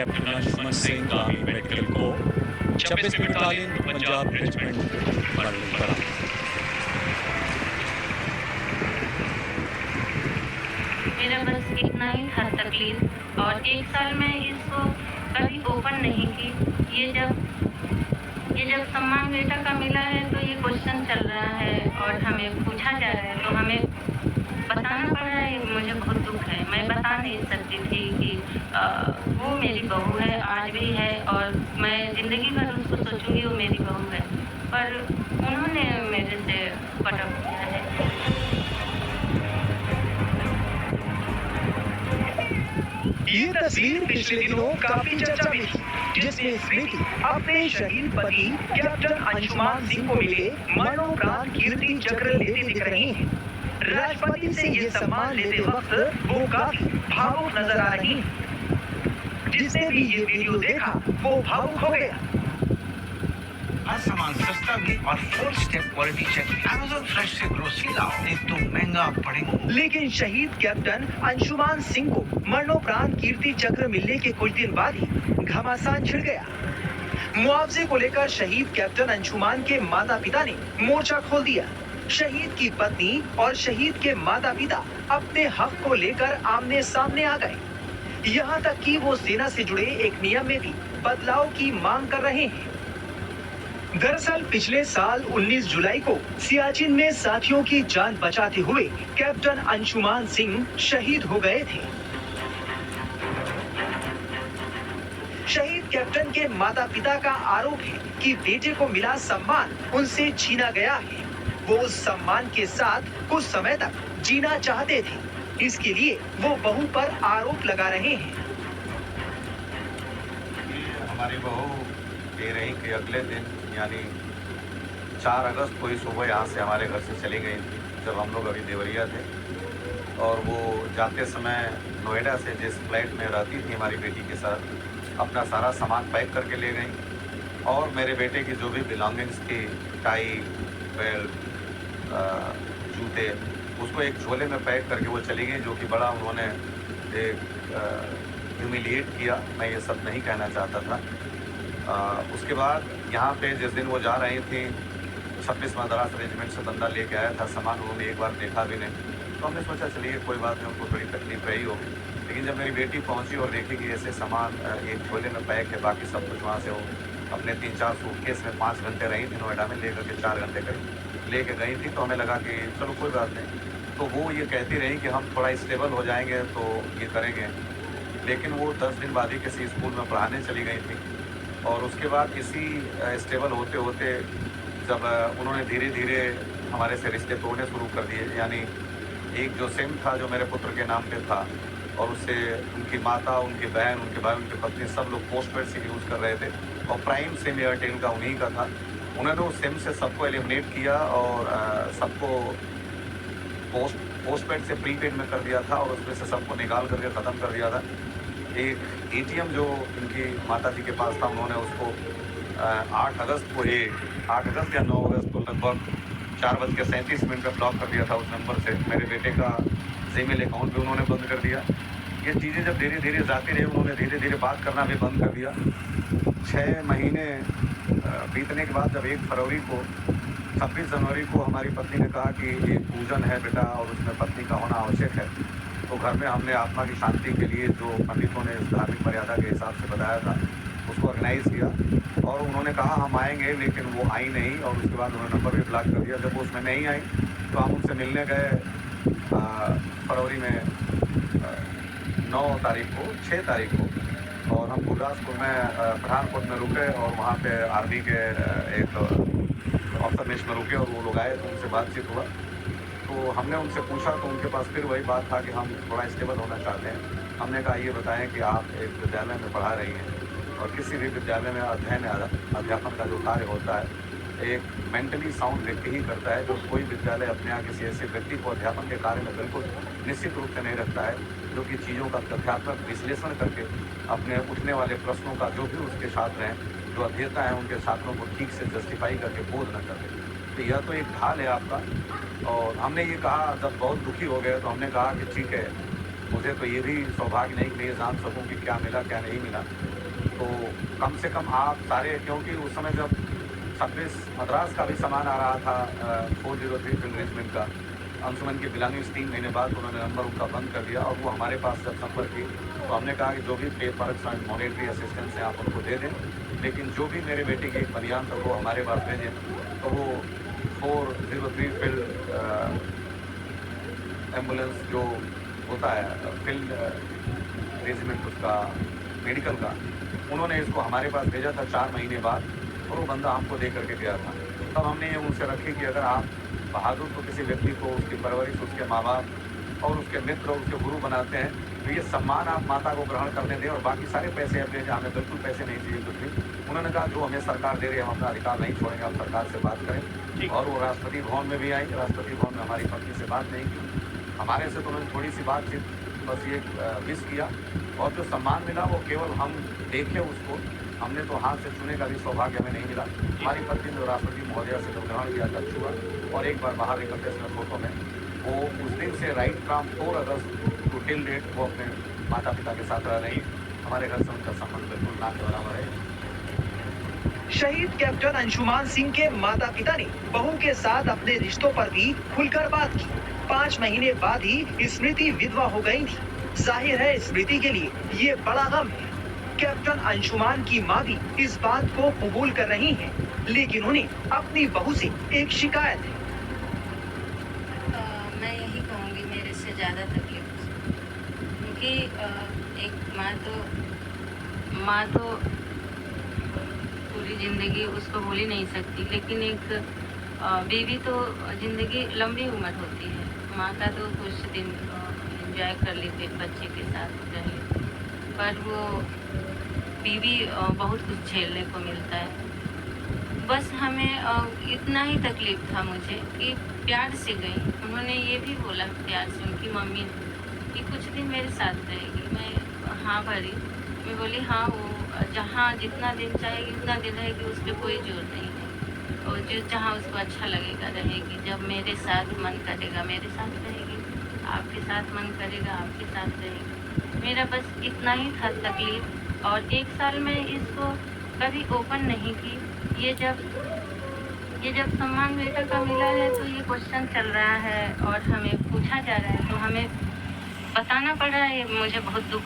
Captain Anshuman Singh army medical को 26वीं battalion Punjab regiment मरणों पर मेरा बस इतना ही था तकलीफ, और एक साल में इसको कभी ओपन नहीं की। ये जब सम्मान बेटा का मिला है तो ये क्वेश्चन चल रहा है और हमें पूछा जा रहा है, तो हमें बताना पड़ रहा है। मुझे बहुत दुख है, मैं बता नहीं सकती थी कि वो मेरी बहू है, आज भी है, और मैं ज़िंदगी भर उसको सोचूंगी वो मेरी बहू है, पर उन्होंने मेरे से कट ऑफ किया है। ये तस्वीर पिछले दिनों काफी चर्चा में थी, जिसमें स्मृति अपने शहीद पति कैप्टन अंशुमान सिंह को मिले मरणोपरांत कीर्ति चक्र लेते दिख रहे हैं। राष्ट्रपति से ये सम्मान लेते वक्त वो काफी भावुक नजर आ रही हैं। जिसने भी ये वीडियो देखा वो भावुक हो गया। सामान सस्ता भी और 4 step quality check. Amazon fresh से ग्रोसरी लाओ, नहीं तो महंगा पड़ेगा। लेकिन शहीद कैप्टन अंशुमान सिंह को मरणोपरांत कीर्ति चक्र मिलने के कुछ दिन बाद ही घमासान छिड़ गया। मुआवजे को लेकर शहीद कैप्टन अंशुमान के माता पिता ने मोर्चा खोल दिया। शहीद की पत्नी और शहीद के माता पिता अपने हक को लेकर आमने सामने आ गए। यहाँ तक कि वो सेना से जुड़े एक नियम में भी बदलाव की मांग कर रहे हैं। दरअसल पिछले साल 19 जुलाई को सियाचिन में साथियों की जान बचाते हुए कैप्टन अंशुमान सिंह शहीद हो गए थे। शहीद कैप्टन के माता पिता का आरोप है कि बेटे को मिला सम्मान उनसे छीना गया है। वो उस सम्मान के साथ कुछ समय तक जीना चाहते थे, इसके लिए वो बहू पर आरोप लगा रहे हैं। हमारी बहू कह रही कि अगले दिन यानी 4 अगस्त को ही सुबह यहाँ से हमारे घर से चली गई थी, जब हम लोग अभी देवरिया थे, और वो जाते समय नोएडा से जिस फ्लाइट में रहती थी हमारी बेटी के साथ अपना सारा सामान पैक करके ले गई, और मेरे बेटे की जो भी बिलोंगिंग्स थी, टाई, बेल्ट, जूते, उसको एक झोले में पैक करके वो चली गई, जो कि बड़ा उन्होंने एक ह्यूमिलिएट किया। मैं ये सब नहीं कहना चाहता था। उसके बाद यहाँ पे जिस दिन वो जा रही थी 26 मद्रास रेजिमेंट से बंदा लेके आया था सामान, उन्होंने एक बार देखा भी नहीं, तो हमने सोचा चलिए कोई बात नहीं, उनको थोड़ी तकलीफ रही होगी। लेकिन जब मेरी बेटी पहुँची और देखी कि ऐसे सामान एक झोले में पैक है, बाकी सब कुछ वहाँ से वो अपने 3-4 सूटकेस में 5 घंटे रही थी नोएडा में, लेकर के 4 घंटे करीब लेके गई थी, तो हमें लगा कि चलो कोई बात नहीं। तो वो ये कहती रही कि हम थोड़ा स्टेबल हो जाएंगे तो ये करेंगे, लेकिन वो 10 दिन बाद ही किसी स्कूल में पढ़ाने चली गई थी। और उसके बाद इसी स्टेबल होते होते जब उन्होंने धीरे धीरे हमारे से रिश्ते तोड़ने शुरू कर दिए, यानी एक जो सिम था जो मेरे पुत्र के नाम पे था, और उससे उनकी माता, उनकी बहन, उनके भाई, उनकी पत्नी सब लोग पोस्टपेड सिम यूज़ कर रहे थे, और प्राइम सिम एयरटेल का उन्हीं का था। उन्होंने उस सिम से सबको एलिमिनेट किया और सबको पोस्टपेड से प्रीपेड में कर दिया था, और उसमें से सबको निकाल करके ख़त्म कर दिया था। एक एटीएम जो इनकी माताजी के पास था, उन्होंने उसको 8 अगस्त को 8 अगस्त या 9 अगस्त को लगभग 4:37 पे ब्लॉक कर दिया था उस नंबर से। मेरे बेटे का जीमेल अकाउंट भी उन्होंने बंद कर दिया। ये चीज़ें जब धीरे धीरे जाती रही, उन्होंने धीरे धीरे बात करना भी बंद कर दिया। 6 महीने बीतने के बाद जब 1 फरवरी को 26 जनवरी को हमारी पत्नी ने कहा कि एक पूजन है बेटा और उसमें पत्नी का होना आवश्यक है, तो घर में हमने आत्मा की शांति के लिए जो पंडितों ने धार्मिक मर्यादा के हिसाब से बताया था उसको ऑर्गेनाइज़ किया, और उन्होंने कहा हम आएंगे, लेकिन वो आई नहीं, और उसके बाद उन्होंने नंबर भी ब्लॉक कर दिया। जब वो उसमें नहीं आई तो हम उनसे मिलने गए फरवरी में 9 तारीख को, 6 तारीख को, और हम गुरदासपुर में पठानकोट में रुके, और वहाँ पे आर्मी के एक ऑब्जर्वेशन में रुके, और वो लोग आए तो उनसे बातचीत हुआ। तो हमने उनसे पूछा तो उनके पास फिर वही बात था कि हम थोड़ा स्टेबल होना चाहते हैं। हमने कहा ये बताएं कि आप एक विद्यालय में पढ़ा रही हैं, और किसी भी विद्यालय में अध्ययन अध्यापन का जो कार्य होता है एक मेंटली साउंड व्यक्ति ही करता है। जो कोई विद्यालय अपने यहाँ किसी ऐसे व्यक्ति को अध्यापन के कार्य में बिल्कुल निश्चित रूप से नहीं रखता है, जो कि चीज़ों का तथ्यात्मक विश्लेषण करके अपने उठने वाले प्रश्नों का जो भी उसके छात्र हैं, जो अध्येता हैं, उनके छात्रों को ठीक से जस्टिफाई करके बोध न करते। तो यह तो एक ढाल है आपका। और हमने ये कहा, जब बहुत दुखी हो गए तो हमने कहा कि ठीक है, मुझे तो ये भी सौभाग्य नहीं कि मैं ये जान सकूं कि क्या मिला क्या नहीं मिला। तो कम से कम आप सारे, क्योंकि उस समय जब 26 मद्रास का भी सामान आ रहा था 403 फिल्म रेजिमेंट का, अंशुमन की बिलोंगिंग्स 3 महीने बाद उन्होंने नंबर उनका बंद कर दिया और वो हमारे पास जब संपर्क की तो हमने कहा कि जो भी पेपर्स एंड मॉनेटरी असिस्टेंस हैं आप उनको दे दें, लेकिन जो भी मेरे बेटे की बनियान था वो हमारे पास भेजें। तो वो 403 फील्ड एम्बुलेंस जो होता है फील्ड रेजिमेंट उसका मेडिकल का, उन्होंने इसको हमारे पास भेजा था 4 महीने बाद और वो बंदा हमको दे करके गया था। तब हमने ये उनसे रखी कि अगर आप बहादुर को किसी व्यक्ति को उसकी परवरिश, उसके माँ बाप और उसके मित्र, उसके गुरु बनाते हैं तो ये सम्मान आप माता को ग्रहण करने दें और बाकी सारे पैसे अपने, जहाँ हमें बिल्कुल पैसे नहीं चाहिए कुछ भी। उन्होंने कहा जो हमें सरकार दे रही है हम अपना अधिकार नहीं छोड़ेंगे, आप सरकार से बात करें। और वो राष्ट्रपति भवन में भी आई, राष्ट्रपति भवन में हमारी पत्नी से बात नहीं की, हमारे से तो उन्होंने थोड़ी सी बातचीत बस ये विश किया और जो सम्मान मिला वो केवल हम देखे उसको, हमने तो हाथ से छूने का भी सौभाग्य हमें नहीं मिला। हमारी पत्नी जो राष्ट्रपति महोदया से जब ग्रहण किया तब छुआ और एक बार बाहर निकलते इसमें फोटो में वो उस दिन से right from 4 August to till date वो अपने माता पिता के साथ रह रही। हमारे घर से उनका संबंध बिल्कुल ना के बराबर है। शहीद कैप्टन अंशुमान सिंह के माता पिता ने बहू के साथ अपने रिश्तों पर भी खुलकर बात की। 5 महीने बाद ही स्मृति विधवा हो गई थी। जाहिर है स्मृति के लिए ये बड़ा गम है। कैप्टन अंशुमान की मां भी इस बात को कबूल कर रही हैं, लेकिन उन्हें अपनी बहू से एक शिकायत है। मैं यही कहूँगी मेरे से ज़्यादा तकलीफ क्योंकि एक माँ तो पूरी ज़िंदगी उसको भूल ही नहीं सकती, लेकिन एक बीवी तो ज़िंदगी लंबी उम्र होती है। माँ का तो कुछ दिन एंजॉय कर लेते बच्चे के साथ रह लेते, पर वो बीवी बहुत कुछ झेलने को मिलता है। बस हमें इतना ही तकलीफ था मुझे कि प्यार से गई। उन्होंने ये भी बोला प्यार से, उनकी मम्मी ने, कि कुछ दिन मेरे साथ रहेगी। मैं हाँ भरी, मैं बोली हाँ, वो जहाँ जितना दिन चाहेगी उतना दिन रहेगी, उस पर कोई जोर नहीं है। और जो जहाँ उसको अच्छा लगेगा रहेगी। जब मेरे साथ मन करेगा मेरे साथ रहेगी, आपके साथ मन करेगा आपके साथ रहेगी। मेरा बस इतना ही था तकलीफ। और 1 साल में इसको कभी ओपन नहीं की। ये जब सम्मान बेटा का मिला है तो ये क्वेश्चन चल रहा है और हमें पूछा जा रहा है, तो हमें बताना पड़ रहा है। मुझे बहुत दुख